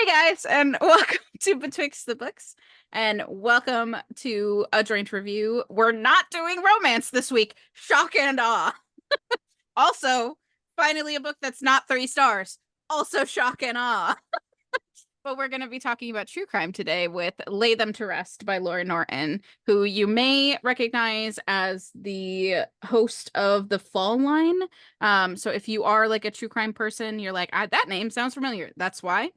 Hey guys, and welcome to Betwixt the Books, and welcome to a joint review. We're not doing romance this week. Shock and awe. Also, finally a book that's not 3 stars. Also shock and awe. But we're going to be talking about true crime today with Lay Them to Rest by Laurah Norton, who you may recognize as the host of the Fall Line. So if you are like a true crime person, you're like, that name sounds familiar. That's why.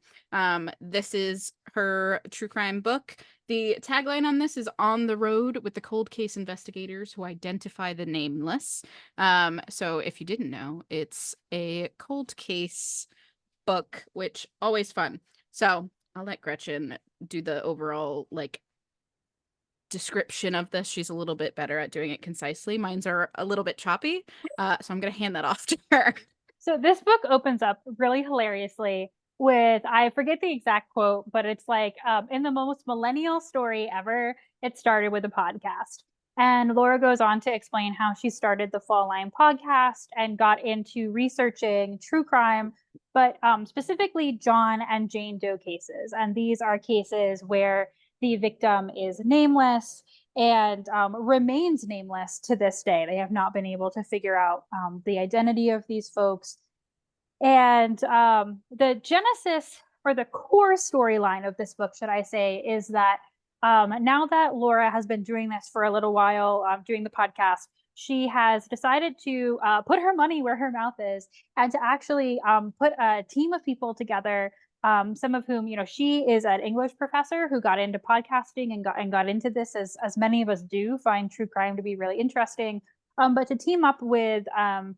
This is her true crime book. The tagline on this is "On the Road with the Cold Case Investigators Who Identify the Nameless." So if you didn't know, it's a cold case book, which always fun. So I'll let Gretchen do the overall like description of this. She's a little bit better at doing it concisely. Mine's are a little bit choppy. So I'm going to hand that off to her. So this book opens up really hilariously with, I forget the exact quote, but it's like, in the most millennial story ever, it started with a podcast. And Laura goes on to explain how she started the Fall Line podcast and got into researching true crime, but specifically John and Jane Doe cases. And these are cases where the victim is nameless and remains nameless to this day. They have not been able to figure out the identity of these folks. And the genesis or the core storyline of this book, should I say, is that now that Laura has been doing this for a little while, doing the podcast, she has decided to put her money where her mouth is and to actually put a team of people together, some of whom, she is an English professor who got into podcasting and got into this, as many of us do, find true crime to be really interesting. But to team up with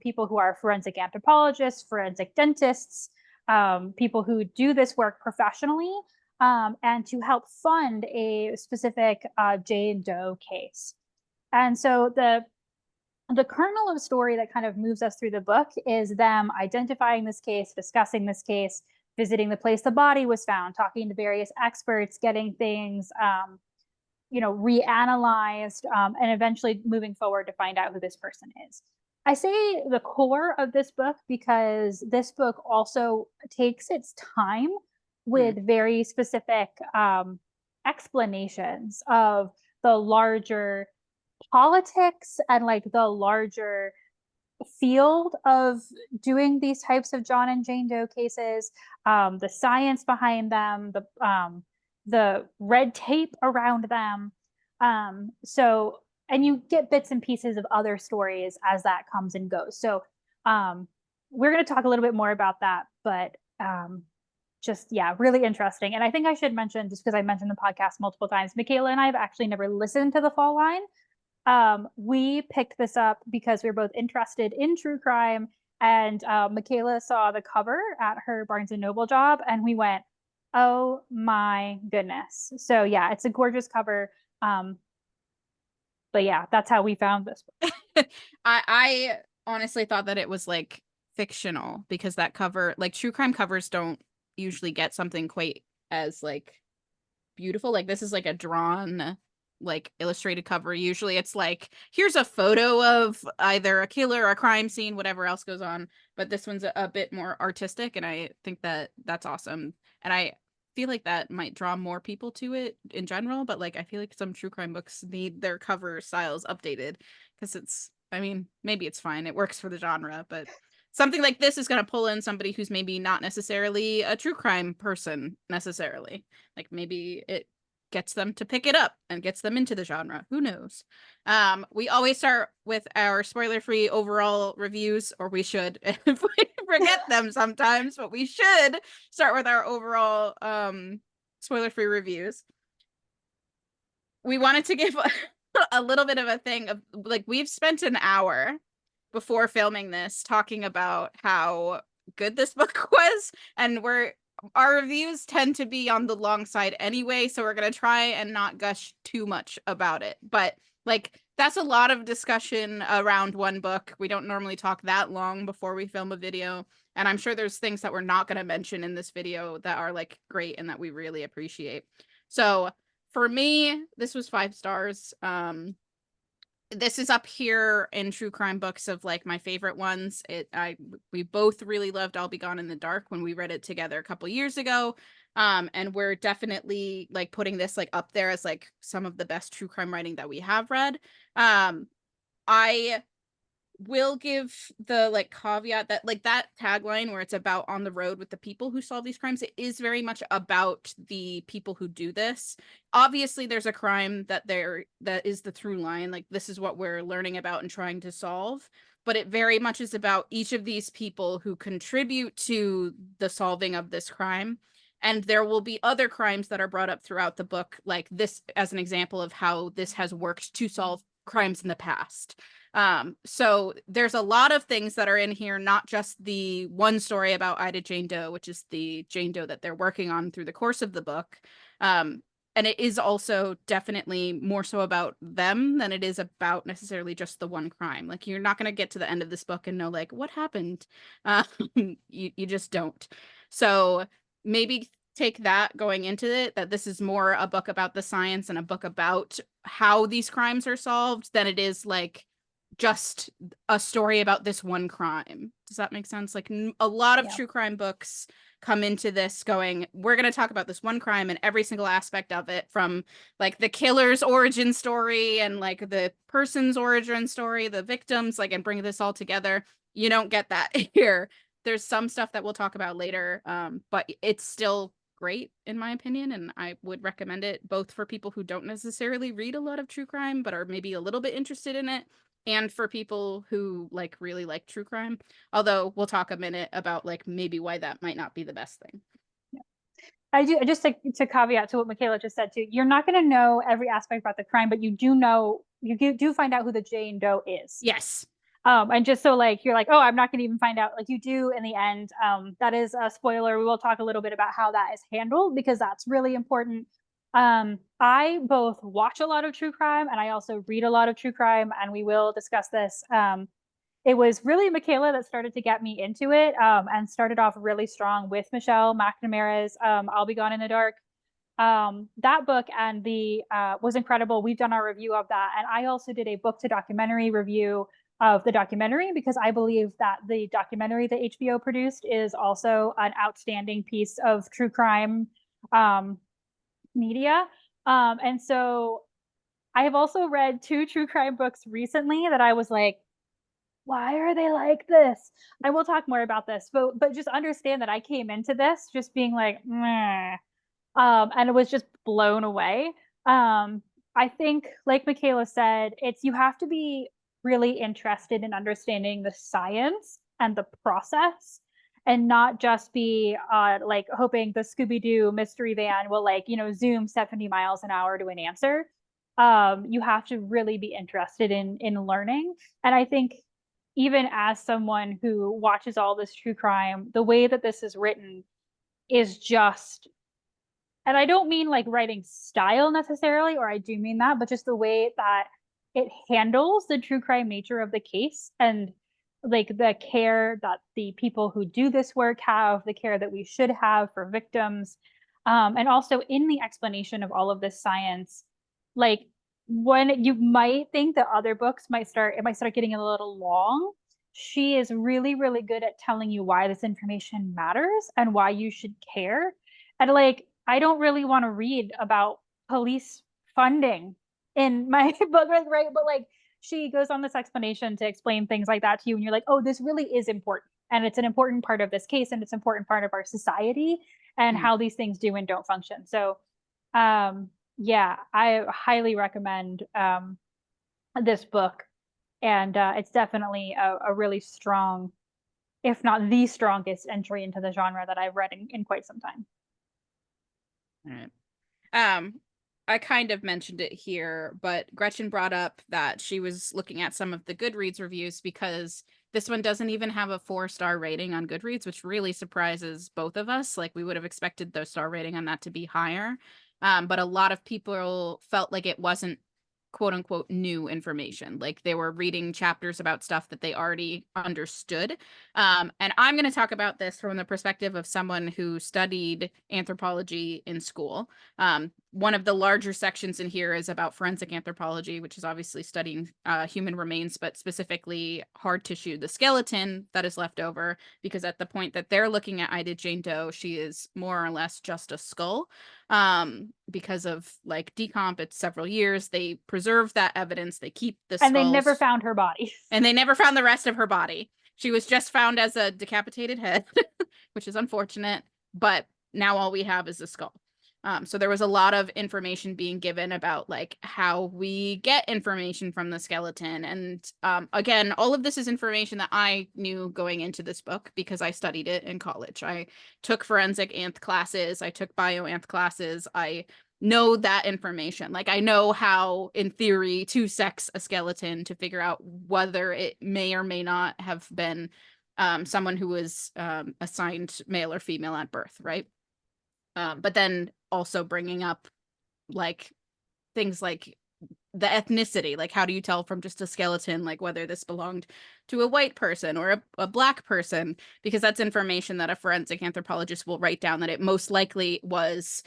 people who are forensic anthropologists, forensic dentists, people who do this work professionally, and to help fund a specific Jane Doe case. And so the kernel of story that kind of moves us through the book is them identifying this case, discussing this case, visiting the place the body was found, talking to various experts, getting things reanalyzed, and eventually moving forward to find out who this person is. I say the core of this book because this book also takes its time with very specific explanations of the larger politics and like the larger field of doing these types of John and Jane Doe cases, the science behind them, the red tape around them. And you get bits and pieces of other stories as that comes and goes. So we're going to talk a little bit more about that, but really interesting. And I think I should mention, just because I mentioned the podcast multiple times, Michaela and I have actually never listened to the Fall Line. We picked this up because we were both interested in true crime, and Michaela saw the cover at her Barnes and Noble job, and we went, oh my goodness. So yeah, it's a gorgeous cover. But yeah, that's how we found this book. I honestly thought that it was like fictional because that cover, like true crime covers don't usually get something quite as like beautiful. Like this is like a drawn like illustrated cover. Usually it's like, here's a photo of either a killer or a crime scene, whatever else goes on. But this one's a bit more artistic, and I think that that's awesome. And I feel like that might draw more people to it in general, but like I feel like some true crime books need their cover styles updated because maybe it's fine. It works for the genre, but something like this is going to pull in somebody who's maybe not necessarily a true crime person necessarily. Like maybe it gets them to pick it up and gets them into the genre. Who knows? We always start with our spoiler-free overall reviews, or we should if we forget them sometimes, but we should start with our overall spoiler-free reviews. We wanted to give a little bit of a thing of like, we've spent an hour before filming this talking about how good this book was, and our reviews tend to be on the long side anyway, so we're going to try and not gush too much about it. But like, that's a lot of discussion around one book. We don't normally talk that long before we film a video, and I'm sure there's things that we're not going to mention in this video that are like great and that we really appreciate. So for me, this was 5 stars. This is up here in true crime books of like my favorite ones. We both really loved I'll Be Gone in the Dark when we read it together a couple years ago. And we're definitely like putting this like up there as like some of the best true crime writing that we have read. I will give the like caveat that like that tagline where it's about on the road with the people who solve these crimes, it is very much about the people who do this. Obviously there's a crime that is the through line, like this is what we're learning about and trying to solve, but it very much is about each of these people who contribute to the solving of this crime. And there will be other crimes that are brought up throughout the book, like this as an example of how this has worked to solve crimes in the past. So there's a lot of things that are in here, not just the one story about Ida Jane Doe, which is the Jane Doe that they're working on through the course of the book. And it is also definitely more so about them than it is about necessarily just the one crime. Like you're not going to get to the end of this book and know like what happened. You just don't. So maybe take that going into it, that this is more a book about the science and a book about how these crimes are solved than it is like just a story about this one crime. Does that make sense? Like a lot of true crime books come into this going, we're going to talk about this one crime and every single aspect of it, from like the killer's origin story and like the person's origin story, the victims, like, and bring this all together. You don't get that here. There's some stuff that we'll talk about later, but it's still great in my opinion, and I would recommend it both for people who don't necessarily read a lot of true crime but are maybe a little bit interested in it, and for people who like really like true crime. Although we'll talk a minute about like maybe why that might not be the best thing. I do just to caveat to what Michaela just said too. You're not going to know every aspect about the crime, but you do know you do find out who the Jane Doe is. Yes. And just so like you're like, oh, I'm not going to even find out. Like you do in the end. That is a spoiler. We will talk a little bit about how that is handled because that's really important. I both watch a lot of true crime and I also read a lot of true crime, and we will discuss this. It was really Michaela that started to get me into it, and started off really strong with Michelle McNamara's I'll Be Gone in the Dark. That book and the was incredible. We've done our review of that, and I also did a book to documentary review of the documentary because I believe that the documentary that HBO produced is also an outstanding piece of true crime media. And so I have also read two true crime books recently that I was like, why are they like this? I will talk more about this, but just understand that I came into this just being like, meh. And it was just blown away. I think, like Michaela said, it's you have to be really interested in understanding the science and the process, and not just be like hoping the Scooby Doo mystery van will like zoom 70 miles an hour to an answer. You have to really be interested in learning, and I think even as someone who watches all this true crime, the way that this is written is just, and I don't mean like writing style necessarily, or I do mean that, but just the way that it handles the true crime nature of the case, and like the care that the people who do this work have, the care that we should have for victims. And also in the explanation of all of this science, like when you might think that other books it might start getting a little long, she is really, really good at telling you why this information matters and why you should care. And like, I don't really want to read about police funding in my book, right? But like, she goes on this explanation to explain things like that to you, and you're like, oh, this really is important, and it's an important part of this case, and it's an important part of our society and how these things do and don't function. So yeah, I highly recommend this book, and it's definitely a really strong, if not the strongest entry into the genre that I've read in quite some time. All right. I kind of mentioned it here, but Gretchen brought up that she was looking at some of the Goodreads reviews because this one doesn't even have a 4-star rating on Goodreads, which really surprises both of us. Like we would have expected the star rating on that to be higher. But a lot of people felt like it wasn't quote unquote new information. Like they were reading chapters about stuff that they already understood. And I'm going to talk about this from the perspective of someone who studied anthropology in school. one of the larger sections in here is about forensic anthropology, which is obviously studying human remains, but specifically hard tissue, the skeleton that is left over, because at the point that they're looking at Ida Jane Doe, she is more or less just a skull. Because of like decomp, it's several years. They preserve that evidence. They keep the skulls. And they never found her body. And they never found the rest of her body. She was just found as a decapitated head, which is unfortunate, but now all we have is the skull. So there was a lot of information being given about like how we get information from the skeleton. And again, all of this is information that I knew going into this book because I studied it in college. I took forensic anth classes. I took bioanth classes. I know that information. Like I know how, in theory, to sex a skeleton to figure out whether it may or may not have been someone who was assigned male or female at birth, right? But then also bringing up like things like the ethnicity, like how do you tell from just a skeleton, like whether this belonged to a white person or a black person, because that's information that a forensic anthropologist will write down, that it most likely was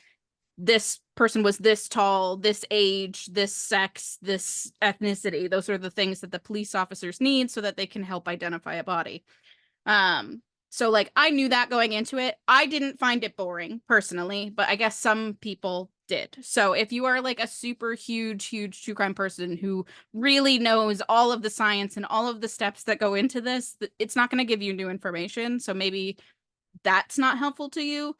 this person was this tall, this age, this sex, this ethnicity. Those are the things that the police officers need so that they can help identify a body. So like I knew that going into it. I didn't find it boring personally, but I guess some people did. So if you are like a super huge true crime person who really knows all of the science and all of the steps that go into this, it's not going to give you new information. So maybe that's not helpful to you,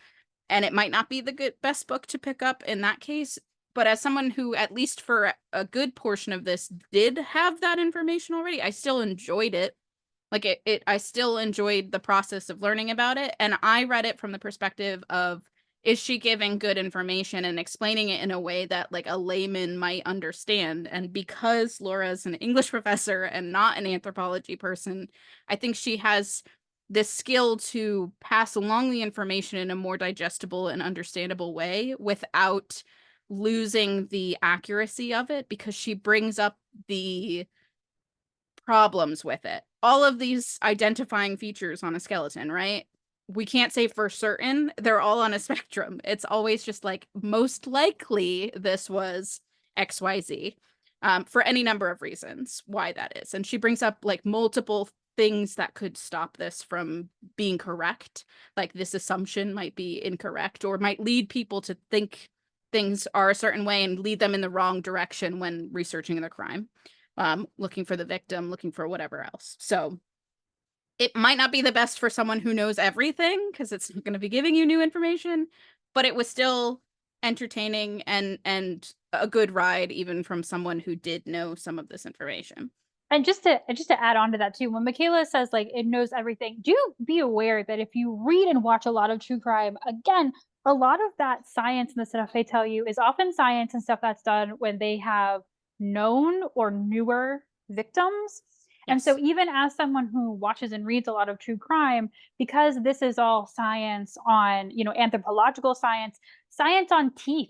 and it might not be the best book to pick up in that case. But as someone who, at least for a good portion of this, did have that information already, I still enjoyed it. Like I still enjoyed the process of learning about it. And I read it from the perspective of, is she giving good information and explaining it in a way that like a layman might understand? And because Laurah's an English professor and not an anthropology person, I think she has this skill to pass along the information in a more digestible and understandable way without losing the accuracy of it, because she brings up the problems with it. All of these identifying features on a skeleton, right? We can't say for certain they're all on a spectrum. It's always just like, most likely this was XYZ, for any number of reasons why that is. And she brings up like multiple things that could stop this from being correct. Like this assumption might be incorrect or might lead people to think things are a certain way and lead them in the wrong direction when researching the crime. Looking for the victim, looking for whatever else. So it might not be the best for someone who knows everything, because it's not going to be giving you new information, but it was still entertaining and a good ride, even from someone who did know some of this information. And just to add on to that too, when Michaela says like it knows everything, do be aware that if you read and watch a lot of true crime, again, a lot of that science and the stuff they tell you is often science and stuff that's done when they have known or newer victims. And so even as someone who watches and reads a lot of true crime, because this is all science on, you know, anthropological science, science on teeth,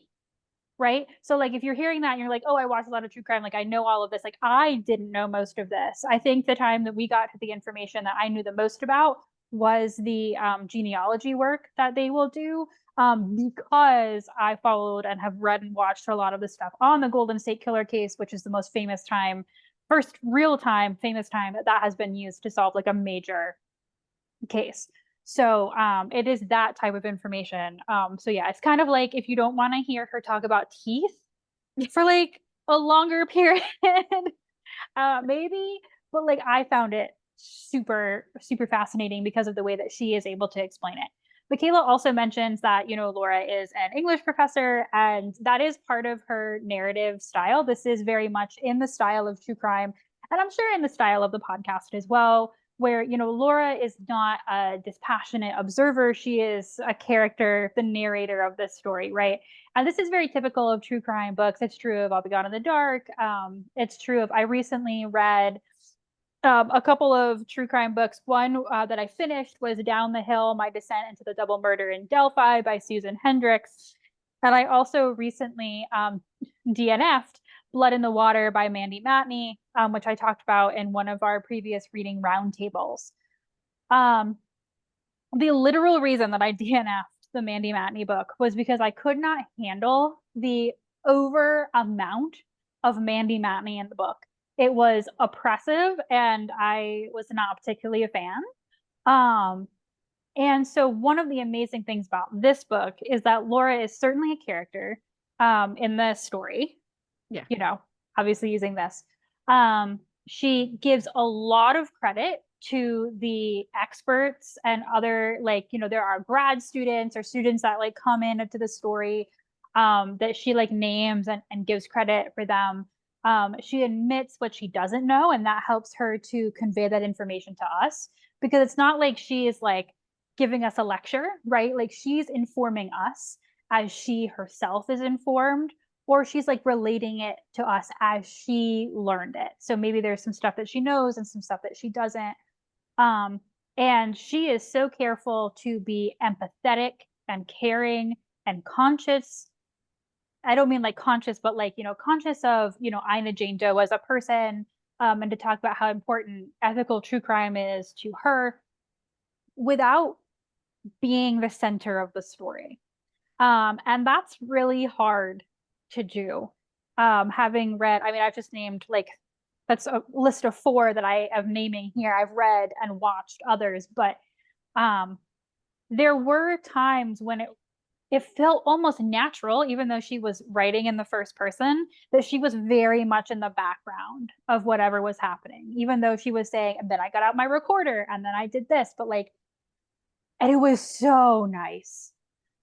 right? So like if you're hearing that and you're like, oh, I watch a lot of true crime, like I know all of this, like I didn't know most of this. I think the time that we got to the information that I knew the most about was the genealogy work that they will do, because I followed and have read and watched a lot of the stuff on the Golden State Killer case, which is the most famous time, first real time, famous time that has been used to solve like a major case. So it is that type of information. So yeah, it's kind of like if you don't want to hear her talk about teeth for like a longer period, maybe, but like I found it super, super fascinating because of the way that she is able to explain it. Michaela also mentions that, you know, Laurah is an English professor, and that is part of her narrative style. This is very much in the style of true crime, and I'm sure in the style of the podcast as well, where, you know, Laurah is not a dispassionate observer. She is a character, the narrator of this story, right? And this is very typical of true crime books. It's true of I'll Be Gone in the Dark. It's true of, I recently read a couple of true crime books. One that I finished was Down the Hill, My Descent into the Double Murder in Delphi by Susan Hendricks. And I also recently DNF'd Blood in the Water by Mandy Matney, which I talked about in one of our previous reading roundtables. The literal reason that I DNF'd the Mandy Matney book was because I could not handle the over amount of Mandy Matney in the book. It was oppressive and I was not particularly a fan. Um, and so one of the amazing things about this book is that Laurah is certainly a character in the story, Yeah. you know, obviously using this. She gives a lot of credit to the experts and other, like, you know, there are grad students or students that like come into the story that she like names and gives credit for them. She admits what she doesn't know, and that helps her to convey that information to us because it's not like she is like giving us a lecture, right? Like she's informing us as she herself is informed, or she's like relating it to us as she learned it. So maybe there's some stuff that she knows and some stuff that she doesn't. Um, and she is so careful to be empathetic and caring and conscious. I don't mean like conscious, but like, you know, conscious of, you know, Ina Jane Doe as a person, and to talk about how important ethical true crime is to her without being the center of the story. And that's really hard to do. Having read, I mean, I've just named like, that's a list of 4 that I am naming here. I've read and watched others, but um, there were times when it felt almost natural, even though she was writing in the first person, that she was very much in the background of whatever was happening, even though she was saying, and then I got out my recorder and then I did this, but like, and it was so nice.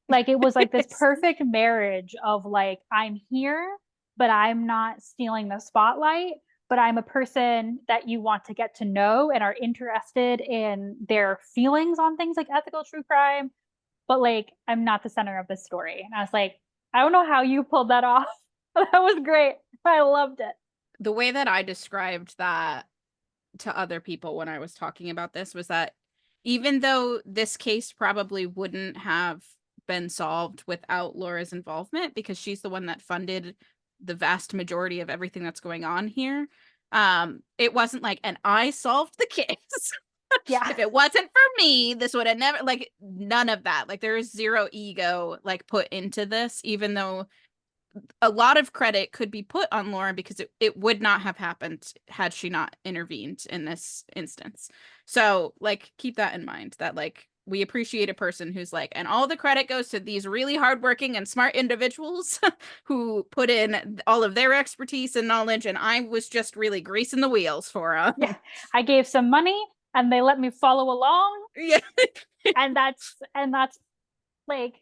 Like it was like this perfect marriage of like, I'm here, but I'm not stealing the spotlight, but I'm a person that you want to get to know and are interested in their feelings on things like ethical true crime, but like I'm not the center of the story. And I was like, I don't know how you pulled that off. That was great. I loved it. The way that I described that to other people when I was talking about this was that even though this case probably wouldn't have been solved without Laura's involvement, because she's the one that funded the vast majority of everything that's going on here, it wasn't like, and I solved the case. Yeah. If it wasn't for me, this would have never, like, none of that. Like, there is zero ego like put into this, even though a lot of credit could be put on Laurah because it would not have happened had she not intervened in this instance. So like keep that in mind, that like we appreciate a person who's like, and all the credit goes to these really hardworking and smart individuals who put in all of their expertise and knowledge, and I was just really greasing the wheels for them. Yeah. I gave some money and they let me follow along. Yeah. and that's like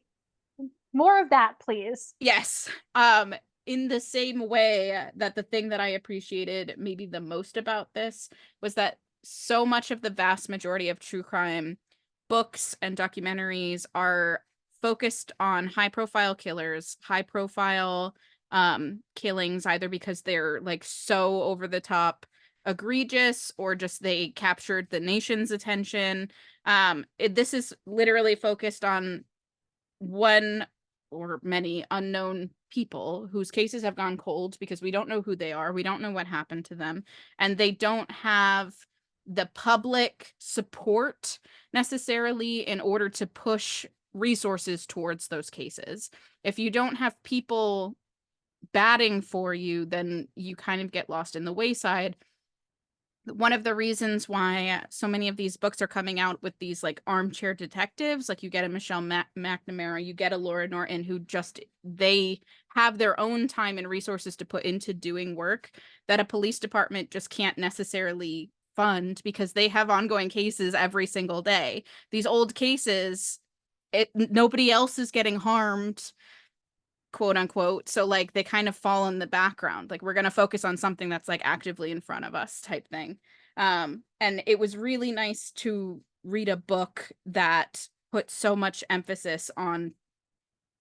more of that, please. Yes. In the same way that the thing that I appreciated maybe the most about this was that so much of the vast majority of true crime books and documentaries are focused on high profile killers, high profile killings, either because they're like so over the top egregious or just they captured the nation's attention. This is literally focused on one or many unknown people whose cases have gone cold because we don't know who they are. We don't know what happened to them. And they don't have the public support necessarily in order to push resources towards those cases. If you don't have people batting for you, then you kind of get lost in the wayside. One of the reasons why so many of these books are coming out with these like armchair detectives, like you get a Michelle McNamara, you get a Laurah Norton, who just, they have their own time and resources to put into doing work that a police department just can't necessarily fund because they have ongoing cases every single day. These old cases, nobody else is getting harmed, quote unquote, so like they kind of fall in the background, like we're going to focus on something that's like actively in front of us type thing. And it was really nice to read a book that put so much emphasis on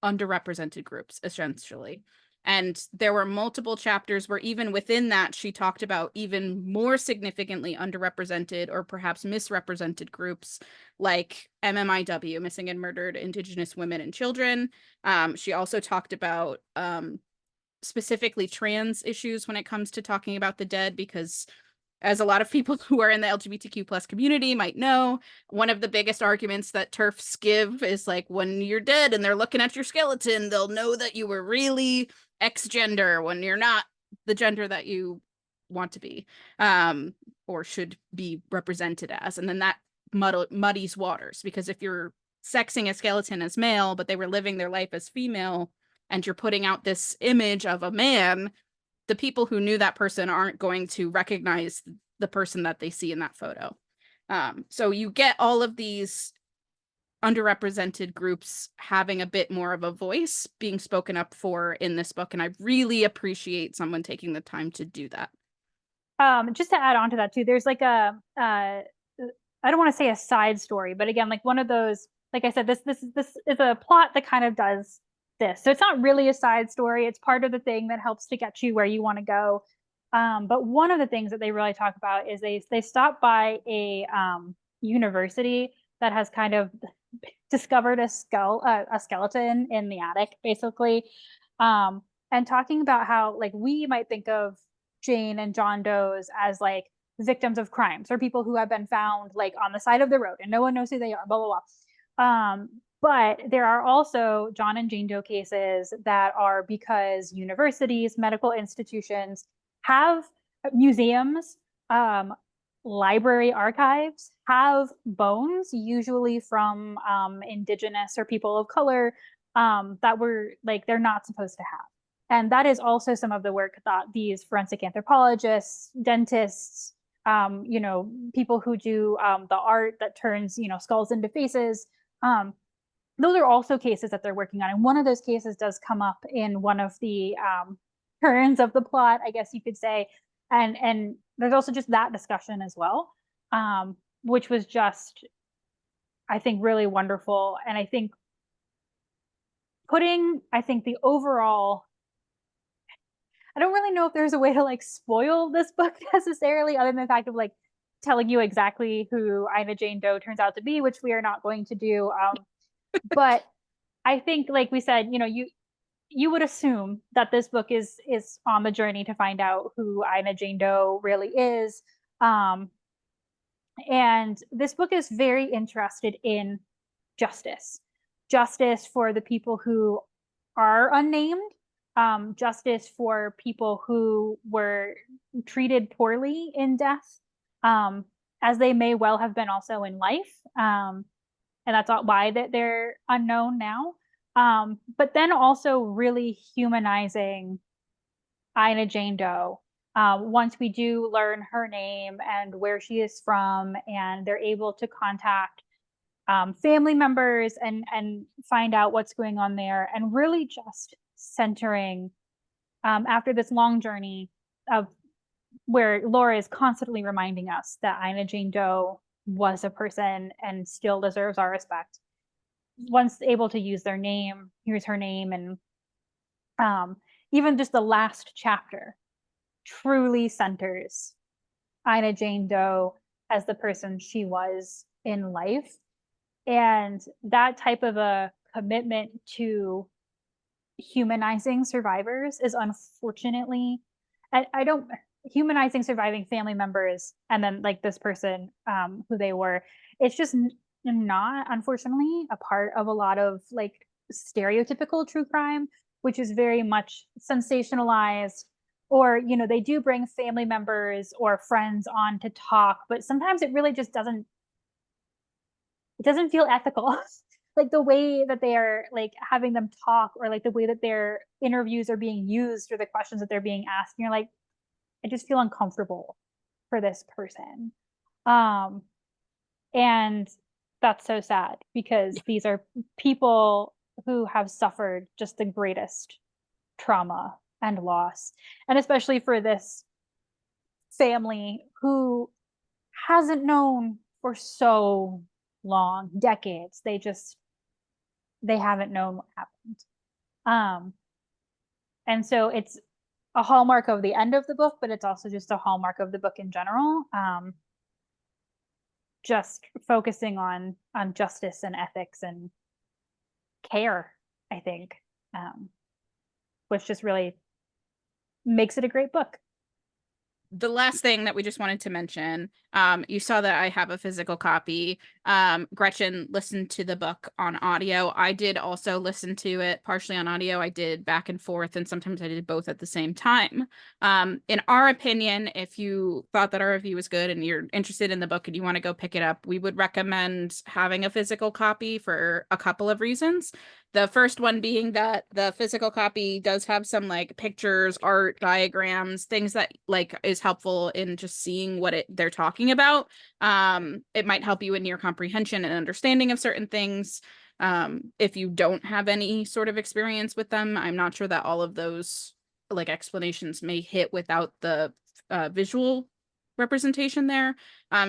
underrepresented groups essentially, and there were multiple chapters where even within that she talked about even more significantly underrepresented or perhaps misrepresented groups like MMIW, missing and murdered Indigenous women and children. She also talked about specifically trans issues when it comes to talking about the dead, because as a lot of people who are in the LGBTQ plus community might know, one of the biggest arguments that TERFs give is like, when you're dead and they're looking at your skeleton, they'll know that you were really X gender when you're not the gender that you want to be, or should be represented as. And then that muddies waters, because if you're sexing a skeleton as male, but they were living their life as female, and you're putting out this image of a man, the people who knew that person aren't going to recognize the person that they see in that photo. So you get all of these underrepresented groups having a bit more of a voice being spoken up for in this book. And I really appreciate someone taking the time to do that. Just to add on to that too, there's like I don't want to say a side story, but again, like one of those, like I said, this is a plot that kind of does this. So it's not really a side story. It's part of the thing that helps to get you where you want to go. But one of the things that they really talk about is they stop by a university that has kind of discovered a skeleton in the attic, basically, and talking about how like we might think of Jane and John Doe's as like victims of crimes or people who have been found like on the side of the road and no one knows who they are, blah blah blah. But there are also John and Jane Doe cases that are because universities, medical institutions have museums, library archives have bones, usually from Indigenous or people of color, that were like they're not supposed to have. And that is also some of the work that these forensic anthropologists, dentists, people who do the art that turns, skulls into faces. Those are also cases that they're working on. And one of those cases does come up in one of the turns of the plot, I guess you could say. And there's also just that discussion as well, which was just, I think, really wonderful. And I think the overall, I don't really know if there's a way to like spoil this book necessarily, other than the fact of like telling you exactly who Ina Jane Doe turns out to be, which we are not going to do. But I think, like we said, you would assume that this book is on the journey to find out who Ina Jane Doe really is. And this book is very interested in justice, justice for the people who are unnamed, justice for people who were treated poorly in death, as they may well have been also in life. And that's why that they're unknown now. But then also really humanizing Ina Jane Doe. Once we do learn her name and where she is from, and they're able to contact family members and find out what's going on there, and really just centering after this long journey of where Laurah is constantly reminding us that Ina Jane Doe was a person and still deserves our respect. Once able to use their name, here's her name, and even just the last chapter truly centers Ina Jane Doe as the person she was in life. And that type of a commitment to humanizing survivors is unfortunately, I don't, humanizing surviving family members and then like this person, who they were, it's just not, unfortunately, a part of a lot of like stereotypical true crime, which is very much sensationalized. Or they do bring family members or friends on to talk, but sometimes it really just doesn't feel ethical. Like the way that they are like having them talk, or like the way that their interviews are being used, or the questions that they're being asked, and you're like, I just feel uncomfortable for this person. And that's so sad, because these are people who have suffered just the greatest trauma and loss. And especially for this family who hasn't known for so long, decades. They haven't known what happened. And so it's a hallmark of the end of the book, but it's also just a hallmark of the book in general. Just focusing on justice and ethics and care, I think, which just really makes it a great book. the last thing that we just wanted to mention, you saw that I have a physical copy. Gretchen listened to the book on audio. I did also listen to it partially on audio. I did back and forth, and sometimes I did both at the same time. In our opinion, if you thought that our review was good and you're interested in the book and you want to go pick it up, we would recommend having a physical copy for a couple of reasons. The first one being that the physical copy does have some like pictures, art, diagrams, things that like is helpful in just seeing what they're talking about. It might help you in your comprehension and understanding of certain things. If you don't have any sort of experience with them, I'm not sure that all of those like explanations may hit without the visual representation there.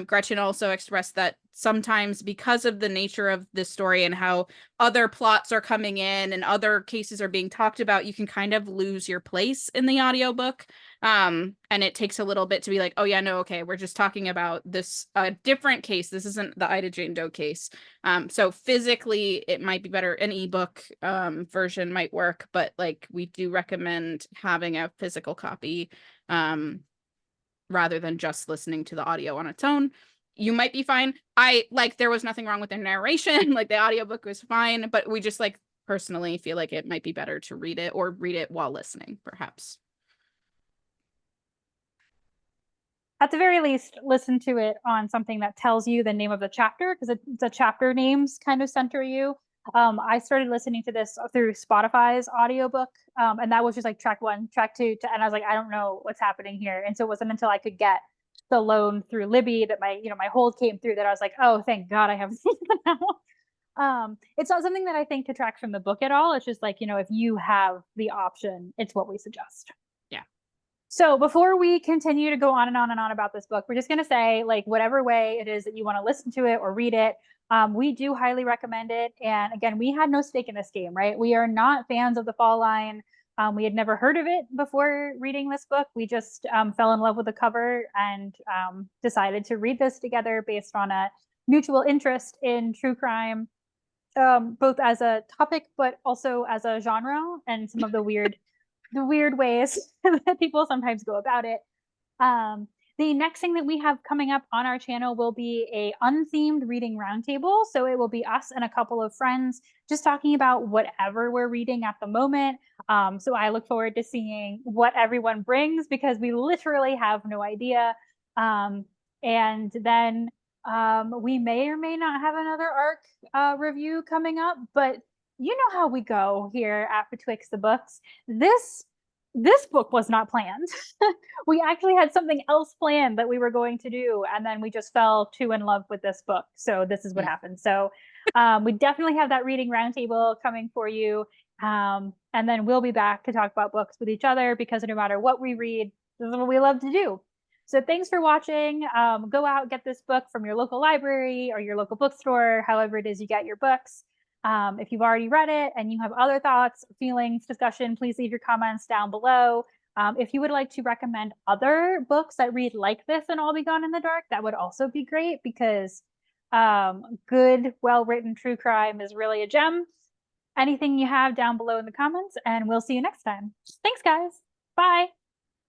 Gretchen also expressed that sometimes because of the nature of this story and how other plots are coming in and other cases are being talked about, you can kind of lose your place in the audiobook. And it takes a little bit to be like, oh yeah, no, okay, we're just talking about this different case. This isn't the Ida Jane Doe case. So physically it might be better. An ebook version might work, but like we do recommend having a physical copy rather than just listening to the audio on its own. You might be fine. There was nothing wrong with the narration. Like the audiobook was fine, but we just like personally feel like it might be better to read it or read it while listening, perhaps. At the very least, listen to it on something that tells you the name of the chapter, because the chapter names kind of center you. I started listening to this through Spotify's audiobook, and that was just like track 1, track 2, and I was like, I don't know what's happening here. And so it wasn't until I could get the loan through Libby that my hold came through, that I was like, oh, thank God I have now. It's not something that I think detracts from the book at all. It's just like, if you have the option, it's what we suggest. Yeah. So before we continue to go on and on and on about this book, we're just going to say, like, whatever way it is that you want to listen to it or read it, we do highly recommend it. And again, we had no stake in this game, right? We are not fans of the Fall line. We had never heard of it before reading this book. We just fell in love with the cover and decided to read this together based on a mutual interest in true crime, both as a topic, but also as a genre and some of the weird ways that people sometimes go about it. The next thing that we have coming up on our channel will be a unthemed reading roundtable. So it will be us and a couple of friends just talking about whatever we're reading at the moment. So I look forward to seeing what everyone brings, because we literally have no idea. And then we may or may not have another arc review coming up, but you know how we go here at Betwixt the Books. This book was not planned. We actually had something else planned that we were going to do, and then we just fell too in love with this book. So this is what happened. So we definitely have that reading roundtable coming for you. And then we'll be back to talk about books with each other, because no matter what we read, this is what we love to do. So thanks for watching. Go out, get this book from your local library or your local bookstore, however it is you get your books. If you've already read it and you have other thoughts, feelings, discussion, please leave your comments down below. If you would like to recommend other books that read like this and All Be Gone in the Dark, that would also be great, because good, well-written true crime is really a gem. Anything you have down below in the comments, and we'll see you next time. Thanks, guys. Bye.